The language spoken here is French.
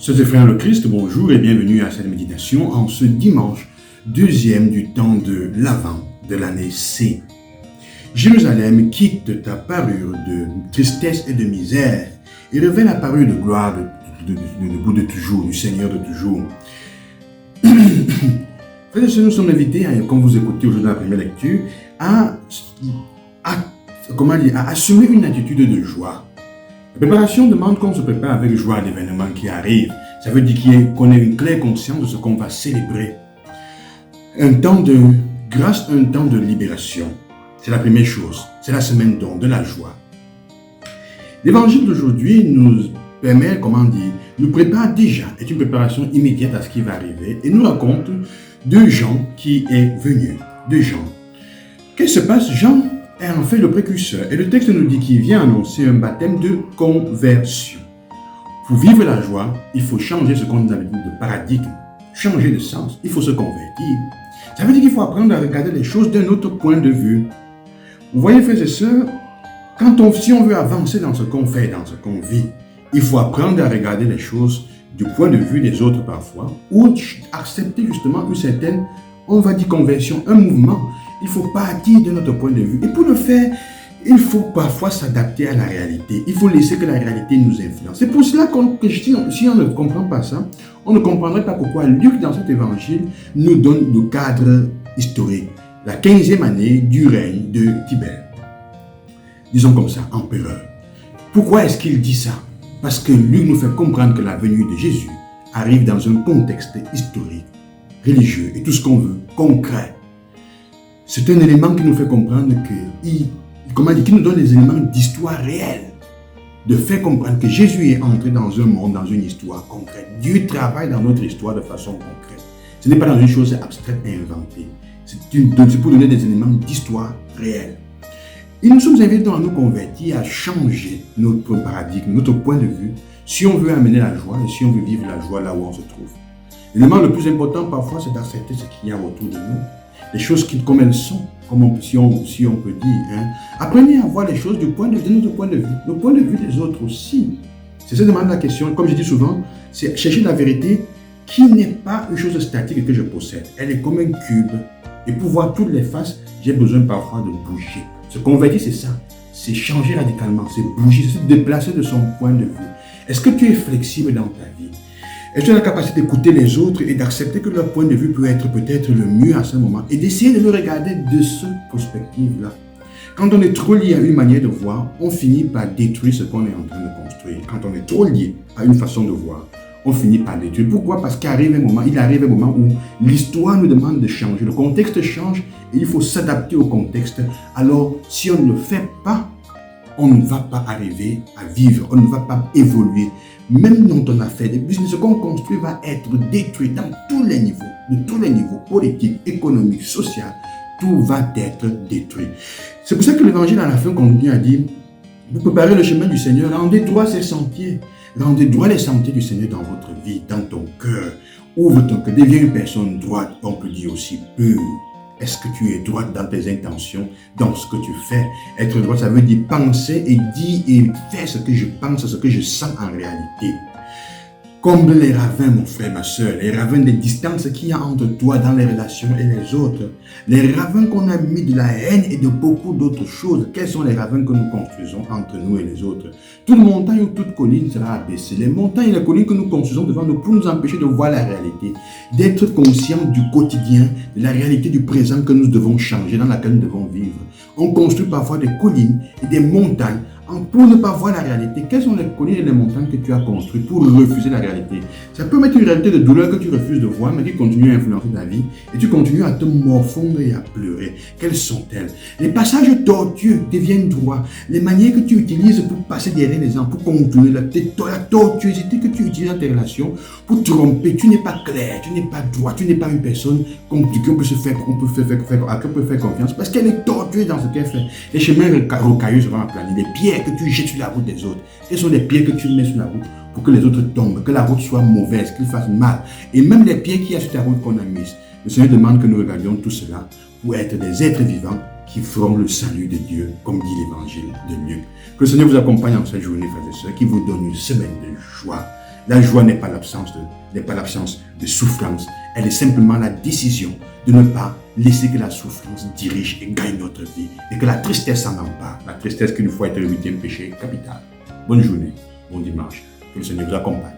Sœurs et frères le Christ, bonjour et bienvenue à cette méditation en ce dimanche, deuxième du temps de l'Avent de l'année C. Jérusalem, quitte ta parure de tristesse et de misère et revêt la parure de gloire de toujours, du Seigneur de toujours. Frères et sœurs, nous sommes invités, comme vous écoutez aujourd'hui la première lecture, à assumer une attitude de joie. La préparation demande qu'on se prépare avec joie à l'événement qui arrive. Ça veut dire qu'on ait une claire conscience de ce qu'on va célébrer. Un temps de grâce, un temps de libération. C'est la première chose. C'est la semaine donc de la joie. L'évangile d'aujourd'hui nous permet, nous prépare déjà, est une préparation immédiate à ce qui va arriver et nous raconte de Jean qui est venu. De Jean. Qu'est-ce qui se passe? Jean est en fait le précurseur. Et le texte nous dit qu'il vient annoncer un baptême de conversion. Pour vivre la joie, il faut changer ce qu'on appelle de paradigme, changer de sens, il faut se convertir. Ça veut dire qu'il faut apprendre à regarder les choses d'un autre point de vue. Vous voyez, frères et sœurs, si on veut avancer dans ce qu'on fait, dans ce qu'on vit, il faut apprendre à regarder les choses du point de vue des autres parfois, ou accepter justement une certaine, conversion, un mouvement. Il faut partir de notre point de vue. Et pour le faire, il faut parfois s'adapter à la réalité. Il faut laisser que la réalité nous influence. C'est pour cela que si on ne comprend pas ça, on ne comprendrait pas pourquoi Luc, dans cet évangile, nous donne le cadre historique. La 15e année du règne de Tibère. Disons comme ça, empereur. Pourquoi est-ce qu'il dit ça? Parce que Luc nous fait comprendre que la venue de Jésus arrive dans un contexte historique, religieux et tout ce qu'on veut, concret. C'est un élément qui nous fait comprendre qui nous donne des éléments d'histoire réelle. De faire comprendre que Jésus est entré dans un monde, dans une histoire concrète. Dieu travaille dans notre histoire de façon concrète. Ce n'est pas dans une chose abstraite et inventée. C'est pour donner des éléments d'histoire réelle. Et nous sommes invités à nous convertir, à changer notre paradigme, notre point de vue, si on veut amener la joie et si on veut vivre la joie là où on se trouve. L'élément le plus important parfois, c'est d'accepter ce qu'il y a autour de nous. Les choses comme elles sont, si on peut dire. Apprenez à voir les choses de notre point de vue, le point de vue des autres aussi. C'est ça demande la question, comme je dis souvent, c'est chercher la vérité qui n'est pas une chose statique que je possède. Elle est comme un cube. Et pour voir toutes les faces, j'ai besoin parfois de bouger. Se convertir, c'est ça. C'est changer radicalement, c'est bouger, c'est se déplacer de son point de vue. Est-ce que tu es flexible dans ta vie? Est-ce que tu as la capacité d'écouter les autres et d'accepter que leur point de vue peut être peut-être le mieux à ce moment et d'essayer de le regarder de cette perspective-là? Quand on est trop lié à une manière de voir, on finit par détruire ce qu'on est en train de construire. Quand on est trop lié à une façon de voir, on finit par détruire. Pourquoi? Parce qu'il arrive un moment où l'histoire nous demande de changer. Le contexte change et il faut s'adapter au contexte. Alors, si on ne le fait pas, on ne va pas arriver à vivre, on ne va pas évoluer. Même dont on a fait des business, ce qu'on construit va être détruit dans tous les niveaux, politiques, économiques, sociaux, tout va être détruit. C'est pour ça que l'évangile à la fin continue à dire, vous préparez le chemin du Seigneur, rendez droit ses sentiers, rendez droit les sentiers du Seigneur dans votre vie, dans ton cœur. Ouvre ton cœur, deviens une personne droite, on peut dire aussi pure. Est-ce que tu es droite dans tes intentions, dans ce que tu fais? Être droit, ça veut dire penser et dire et faire ce que je pense, ce que je sens en réalité. Comble les ravins, mon frère, ma soeur, les ravins des distances qu'il y a entre toi dans les relations et les autres. Les ravins qu'on a mis de la haine et de beaucoup d'autres choses. Quels sont les ravins que nous construisons entre nous et les autres? Toute montagne ou toute colline sera abaissée. Les montagnes et les collines que nous construisons devant nous pour nous empêcher de voir la réalité. D'être conscients du quotidien, de la réalité du présent que nous devons changer, dans laquelle nous devons vivre. On construit parfois des collines et des montagnes pour ne pas voir la réalité. Quelles sont les collines et les montagnes que tu as construites pour refuser la réalité? Ça peut mettre une réalité de douleur que tu refuses de voir, mais qui continue à influencer ta vie. Et tu continues à te morfondre et à pleurer. Quelles sont-elles? Les passages tortueux deviennent droits. Les manières que tu utilises pour passer derrière les gens, pour contourner la tortuosité que tu utilises dans tes relations, pour tromper. Tu n'es pas clair, tu n'es pas droit, tu n'es pas une personne compliquée, on peut faire confiance parce qu'elle est tortueuse dans ce qu'elle fait. Les chemins rocailleux seront aplanés. Les pierres que tu jettes sur la route des autres. Quelles sont les pierres que tu mets sur la route pour que les autres tombent, que la route soit mauvaise, qu'ils fassent mal. Et même les pierres qu'il y a sur ta route qu'on a mises. Le Seigneur demande que nous regardions tout cela pour être des êtres vivants qui feront le salut de Dieu, comme dit l'évangile de Luc. Que le Seigneur vous accompagne en cette journée, frères et sœurs, qui vous donne une semaine de joie La joie n'est pas l'absence de souffrance. Elle est simplement la décision de ne pas laisser que la souffrance dirige et gagne notre vie et que la tristesse s'en empare. La tristesse qui nous faut être le 8e péché capital. Bonne journée, bon dimanche. Que le Seigneur vous accompagne.